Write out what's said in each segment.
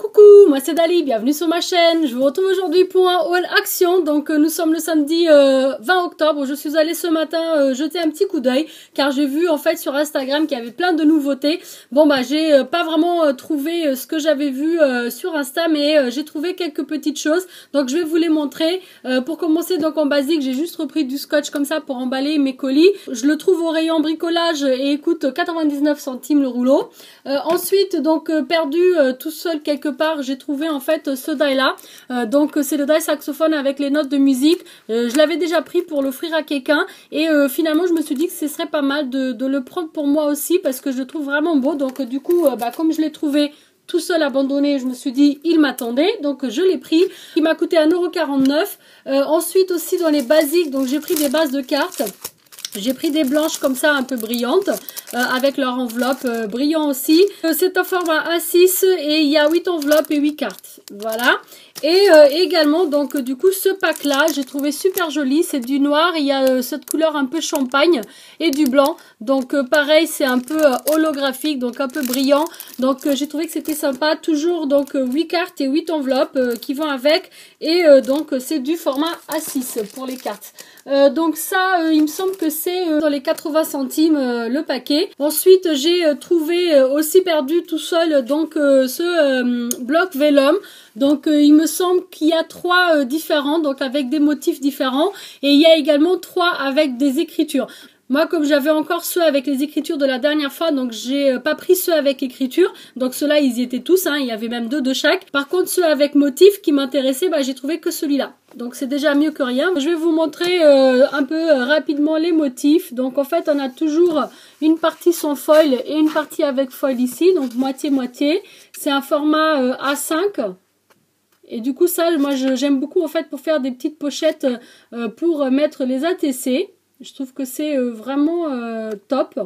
Coucou, moi c'est Dali, bienvenue sur ma chaîne. Je vous retrouve aujourd'hui pour un haul action. Donc nous sommes le samedi 20 octobre. Je suis allée ce matin jeter un petit coup d'œil car j'ai vu en fait sur Instagram qu'il y avait plein de nouveautés. Bon bah j'ai pas vraiment trouvé ce que j'avais vu sur Insta, mais j'ai trouvé quelques petites choses. Donc je vais vous les montrer. Pour commencer, donc en basique, j'ai juste repris du scotch comme ça pour emballer mes colis. Je le trouve au rayon bricolage et il coûte 99 centimes le rouleau. Ensuite donc perdu tout seul quelque part, j'ai trouvé en fait ce die là. Donc c'est le die saxophone avec les notes de musique. Je l'avais déjà pris pour l'offrir à quelqu'un et finalement je me suis dit que ce serait pas mal de le prendre pour moi aussi parce que je le trouve vraiment beau. Donc du coup comme je l'ai trouvé tout seul abandonné, je me suis dit il m'attendait, donc je l'ai pris. Il m'a coûté 1,49 €. Ensuite aussi dans les basiques, donc j'ai pris des bases de cartes. J'ai pris des blanches comme ça un peu brillantes avec leur enveloppe brillant aussi. C'est un format A6 et il y a 8 enveloppes et 8 cartes. Voilà. Et également donc du coup ce pack là j'ai trouvé super joli. C'est du noir, il y a cette couleur un peu champagne et du blanc. Donc pareil c'est un peu holographique, donc un peu brillant. Donc j'ai trouvé que c'était sympa. Toujours donc 8 cartes et 8 enveloppes qui vont avec. Et donc c'est du format A6 pour les cartes. Donc ça il me semble que c'est dans les 80 centimes le paquet. Ensuite j'ai trouvé aussi perdu tout seul donc ce bloc vellum. Donc il me semble qu'il y a 3 différents, donc avec des motifs différents, et il y a également 3 avec des écritures. Moi, comme j'avais encore ceux avec les écritures de la dernière fois, donc j'ai pas pris ceux avec écriture. Donc ceux-là, ils y étaient tous, hein, il y avait même 2 de chaque. Par contre, ceux avec motifs qui m'intéressaient, j'ai trouvé que celui-là. Donc c'est déjà mieux que rien. Je vais vous montrer un peu rapidement les motifs. Donc en fait, on a toujours une partie sans foil et une partie avec foil ici, donc moitié-moitié. C'est un format A5. Et du coup ça, moi j'aime beaucoup en fait pour faire des petites pochettes pour mettre les ATC. Je trouve que c'est vraiment top.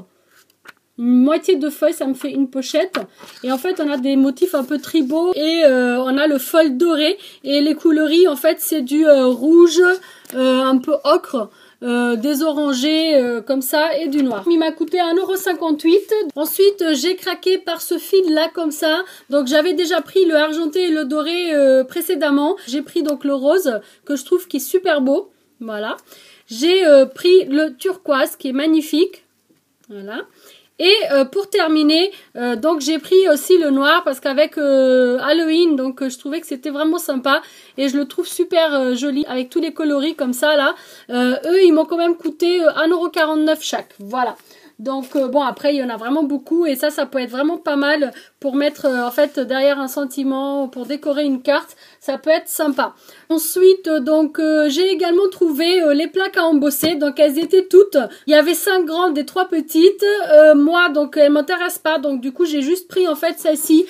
Une moitié de feuille, ça me fait une pochette. Et en fait, on a des motifs un peu tribaux. Et on a le foil doré. Et les coloris, en fait, c'est du rouge, un peu ocre. Des orangés comme ça et du noir. Il m'a coûté 1,58 €. Ensuite j'ai craqué par ce fil là comme ça. Donc j'avais déjà pris le argenté et le doré précédemment. J'ai pris donc le rose que je trouve qui est super beau. Voilà. J'ai pris le turquoise qui est magnifique. Voilà. Et pour terminer, donc j'ai pris aussi le noir parce qu'avec Halloween, donc je trouvais que c'était vraiment sympa et je le trouve super joli avec tous les coloris comme ça là. Eux, ils m'ont quand même coûté 1,49 € chaque. Voilà. Donc bon, après il y en a vraiment beaucoup et ça peut être vraiment pas mal pour mettre en fait derrière un sentiment, pour décorer une carte, ça peut être sympa. Ensuite donc j'ai également trouvé les plaques à embosser, donc elles étaient toutes, il y avait 5 grandes et 3 petites. Moi donc elles m'intéressent pas, donc du coup j'ai juste pris en fait celle-ci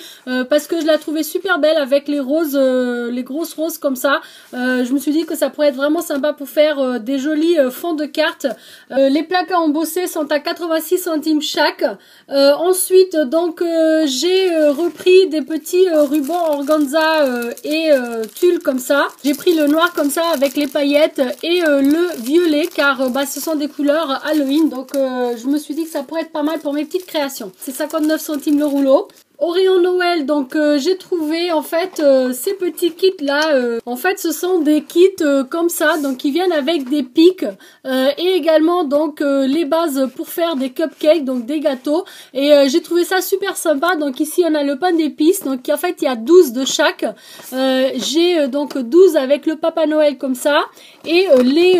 parce que je la trouvais super belle avec les roses, les grosses roses comme ça. Je me suis dit que ça pourrait être vraiment sympa pour faire des jolis fonds de cartes. Les plaques à embosser sont à 86 centimes chaque. Ensuite donc j'ai repris des petits rubans organza et tulle comme ça. J'ai pris le noir comme ça avec les paillettes et le violet car ce sont des couleurs Halloween, donc je me suis dit que ça pourrait être pas mal pour mes petites créations. C'est 59 centimes le rouleau. Au rayon Noël, donc j'ai trouvé en fait ces petits kits là. En fait ce sont des kits comme ça, donc qui viennent avec des pics et également donc les bases pour faire des cupcakes, donc des gâteaux. Et j'ai trouvé ça super sympa. Donc ici on a le pain d'épices, donc en fait il y a 12 de chaque. J'ai donc 12 avec le Papa Noël comme ça. Et les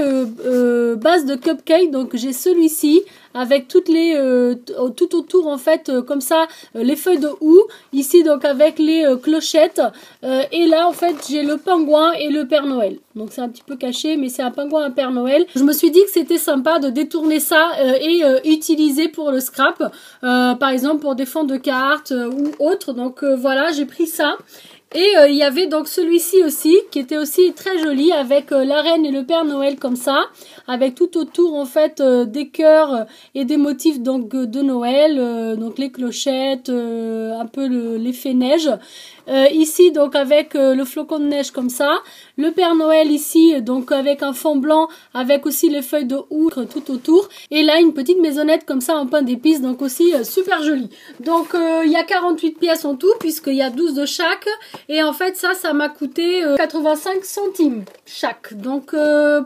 bases de cupcakes, donc j'ai celui-ci avec toutes les tout autour en fait comme ça les feuilles de houx ici, donc avec les clochettes et là en fait j'ai le pingouin et le Père Noël, donc c'est un petit peu caché mais c'est un pingouin, un Père Noël. Je me suis dit que c'était sympa de détourner ça et utiliser pour le scrap par exemple pour des fonds de cartes ou autre. Donc voilà, j'ai pris ça. Et il y avait donc celui-ci aussi, qui était aussi très joli, avec la reine et le Père Noël comme ça, avec tout autour en fait des cœurs et des motifs donc de Noël, donc les clochettes, un peu l'effet neige. Ici donc avec le flocon de neige comme ça, le Père Noël ici donc avec un fond blanc, avec aussi les feuilles de houtre tout autour, et là une petite maisonnette comme ça en pain d'épices, donc aussi super jolie. Donc il y a 48 pièces en tout, puisqu'il y a 12 de chaque, et en fait ça m'a coûté 85 centimes chaque. Donc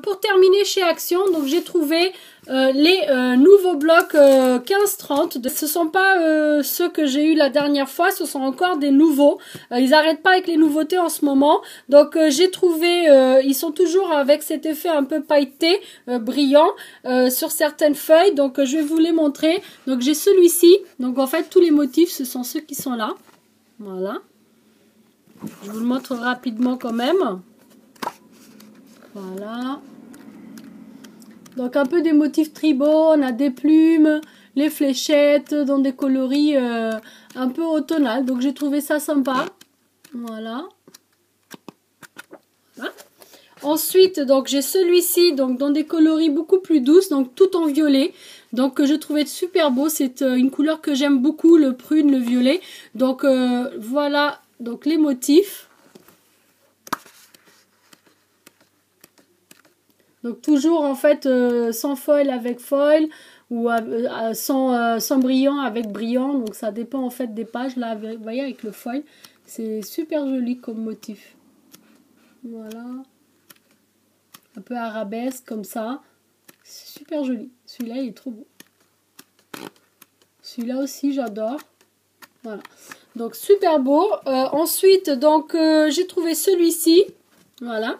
pour terminer chez Action, donc j'ai trouvé les nouveaux blocs 15-30. Ce sont pas ceux que j'ai eu la dernière fois, ce sont encore des nouveaux. Ils n'arrêtent pas avec les nouveautés en ce moment. Donc j'ai trouvé, ils sont toujours avec cet effet un peu pailleté, brillant sur certaines feuilles. Donc je vais vous les montrer. Donc j'ai celui-ci. Donc en fait tous les motifs ce sont ceux qui sont là. Voilà. Je vous le montre rapidement quand même. Voilà. Donc un peu des motifs tribaux, on a des plumes, les fléchettes dans des coloris un peu automnal. Donc j'ai trouvé ça sympa. Voilà. Voilà. Ensuite, donc j'ai celui-ci donc dans des coloris beaucoup plus douces, donc tout en violet. Donc je trouvais super beau, c'est une couleur que j'aime beaucoup, le prune, le violet. Donc voilà donc les motifs. Donc toujours en fait sans foil avec foil ou sans brillant avec brillant. Donc ça dépend en fait des pages. Là vous voyez avec le foil. C'est super joli comme motif. Voilà. Un peu arabesque comme ça. C'est super joli. Celui-là il est trop beau. Celui-là aussi j'adore. Voilà. Donc super beau. Ensuite donc j'ai trouvé celui-ci. Voilà.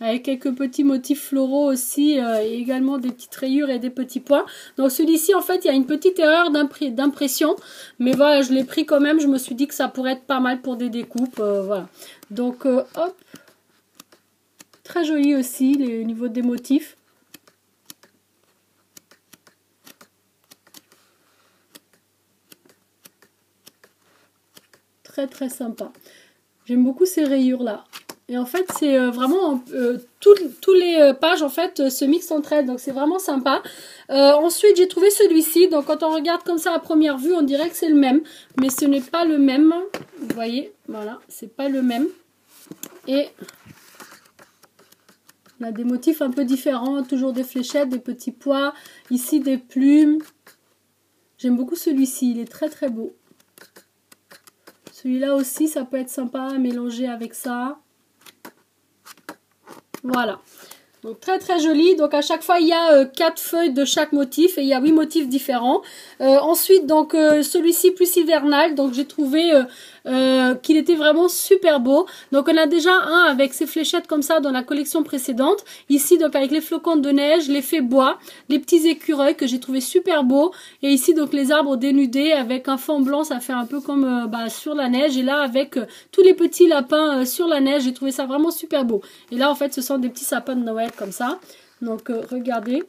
Avec quelques petits motifs floraux aussi, et également des petites rayures et des petits points. Donc celui-ci, en fait, il y a une petite erreur d'impression. Mais voilà, je l'ai pris quand même. Je me suis dit que ça pourrait être pas mal pour des découpes. Voilà. Donc, hop. Très joli aussi, au niveau des motifs. Très, très sympa. J'aime beaucoup ces rayures-là. Et en fait, c'est vraiment tous les pages en fait se mixent entre elles, donc c'est vraiment sympa. Ensuite, j'ai trouvé celui-ci. Donc, quand on regarde comme ça à première vue, on dirait que c'est le même, mais ce n'est pas le même. Vous voyez, voilà, c'est pas le même. Et on a des motifs un peu différents, toujours des fléchettes, des petits pois, ici des plumes. J'aime beaucoup celui-ci, il est très très beau. Celui-là aussi, ça peut être sympa à mélanger avec ça. Voilà. Donc très très joli. Donc à chaque fois il y a 4 feuilles de chaque motif et il y a 8 motifs différents. Ensuite donc celui-ci plus hivernal. Donc j'ai trouvé qu'il était vraiment super beau. Donc on a déjà un avec ces fléchettes comme ça dans la collection précédente. Ici donc avec les flocons de neige, l'effet bois, les petits écureuils que j'ai trouvé super beau. Et ici donc les arbres dénudés avec un fond blanc, ça fait un peu comme sur la neige. Et là avec tous les petits lapins sur la neige, j'ai trouvé ça vraiment super beau. Et là en fait ce sont des petits sapins de Noël comme ça. Donc regardez,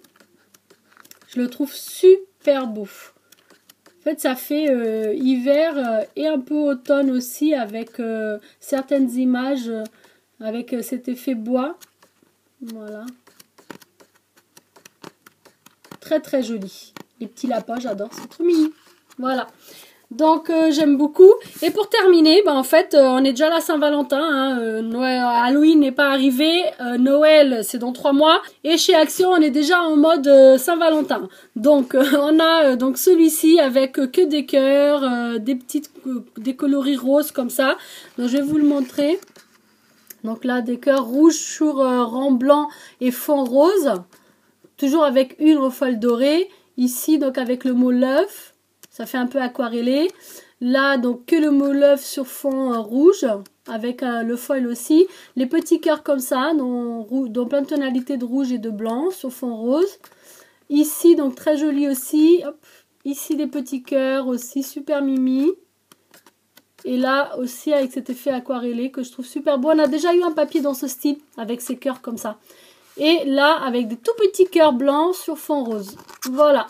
je le trouve super beau. En fait ça fait hiver et un peu automne aussi avec certaines images avec cet effet bois. Voilà. Très très joli. Les petits lapins, j'adore, c'est trop mignon. Voilà. Donc j'aime beaucoup. Et pour terminer, en fait on est déjà à la Saint-Valentin, hein, Noël, Halloween n'est pas arrivé, Noël c'est dans 3 mois, et chez Action on est déjà en mode Saint-Valentin. Donc on a donc celui-ci avec que des cœurs, des coloris roses comme ça. Donc je vais vous le montrer. Donc là des cœurs rouges sur rang blanc et fond rose, toujours avec une au foil doré. Ici donc avec le mot love. Ça fait un peu aquarellé. Là, donc, que le mot love sur fond rouge, avec le foil aussi. Les petits cœurs comme ça, dans plein de tonalités de rouge et de blanc, sur fond rose. Ici, donc, très joli aussi. Hop. Ici, des petits cœurs aussi, super mimi. Et là, aussi, avec cet effet aquarellé que je trouve super beau. On a déjà eu un papier dans ce style, avec ces cœurs comme ça. Et là, avec des tout petits cœurs blancs sur fond rose. Voilà.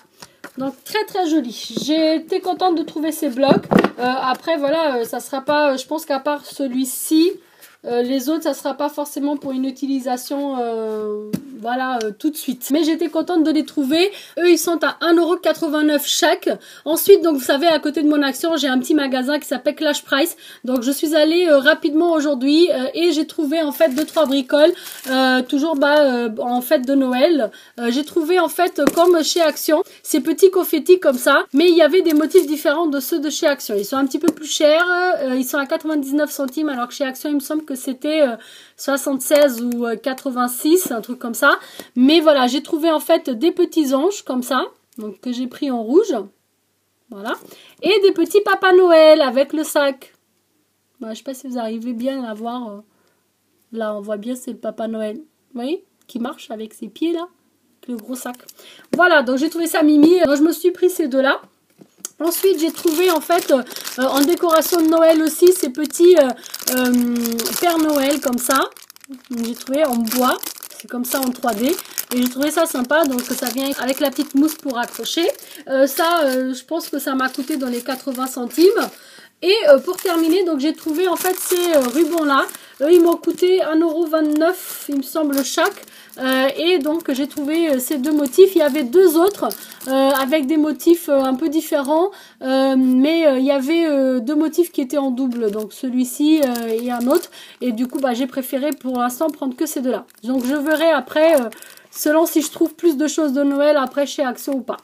Donc très très joli. J'ai été contente de trouver ces blocs. Après voilà, ça sera pas, je pense qu'à part celui-ci, les autres ça sera pas forcément pour une utilisation voilà tout de suite. Mais j'étais contente de les trouver. Eux ils sont à 1,89 € chaque. Ensuite donc vous savez à côté de mon action j'ai un petit magasin qui s'appelle Clash Price. Donc je suis allée rapidement aujourd'hui et j'ai trouvé en fait 2-3 bricoles toujours en fête de Noël. J'ai trouvé en fait comme chez Action ces petits confettis comme ça, mais il y avait des motifs différents de ceux de chez Action. Ils sont un petit peu plus chers, ils sont à 99 centimes alors que chez Action il me semble que c'était 76 ou 86, un truc comme ça. Mais voilà, j'ai trouvé en fait des petits anges comme ça, donc que j'ai pris en rouge. Voilà. Et des petits Papa Noël avec le sac. Voilà, je sais pas si vous arrivez bien à voir. Là, on voit bien c'est le Papa Noël. Vous voyez? Qui marche avec ses pieds là. Le gros sac. Voilà, donc j'ai trouvé ça mimi. Donc je me suis pris ces deux-là. Ensuite, j'ai trouvé en fait en décoration de Noël aussi ces petits Père Noël comme ça. J'ai trouvé en bois, c'est comme ça en 3D. Et j'ai trouvé ça sympa, donc ça vient avec la petite mousse pour accrocher. Je pense que ça m'a coûté dans les 80 centimes. Et pour terminer, donc j'ai trouvé en fait ces rubans là. Eux, ils m'ont coûté 1,29 €, il me semble, chaque. Et donc j'ai trouvé ces deux motifs. Il y avait deux autres avec des motifs un peu différents, mais il y avait deux motifs qui étaient en double, donc celui-ci et un autre. Et du coup j'ai préféré pour l'instant prendre que ces deux là. Donc je verrai après selon si je trouve plus de choses de Noël après chez Action ou pas.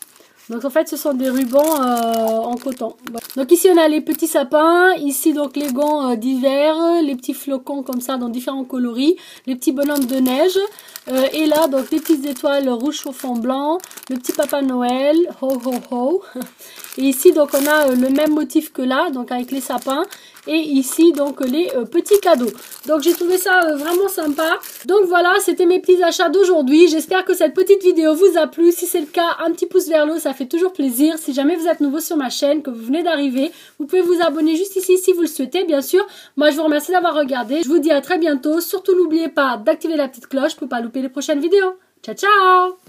Donc en fait ce sont des rubans en coton. Donc ici on a les petits sapins, ici donc les gants d'hiver, les petits flocons comme ça dans différents coloris, les petits bonhommes de neige, et là donc les petites étoiles rouges au fond blanc, le petit Papa Noël, ho ho ho. Et ici donc on a le même motif que là, donc avec les sapins. Et ici donc les petits cadeaux. Donc j'ai trouvé ça vraiment sympa. Donc voilà, c'était mes petits achats d'aujourd'hui. J'espère que cette petite vidéo vous a plu. Si c'est le cas, un petit pouce vers le haut, ça fait toujours plaisir. Si jamais vous êtes nouveau sur ma chaîne, que vous venez d'arriver, vous pouvez vous abonner juste ici si vous le souhaitez, bien sûr. Moi je vous remercie d'avoir regardé. Je vous dis à très bientôt. Surtout n'oubliez pas d'activer la petite cloche pour ne pas louper les prochaines vidéos. Ciao ciao!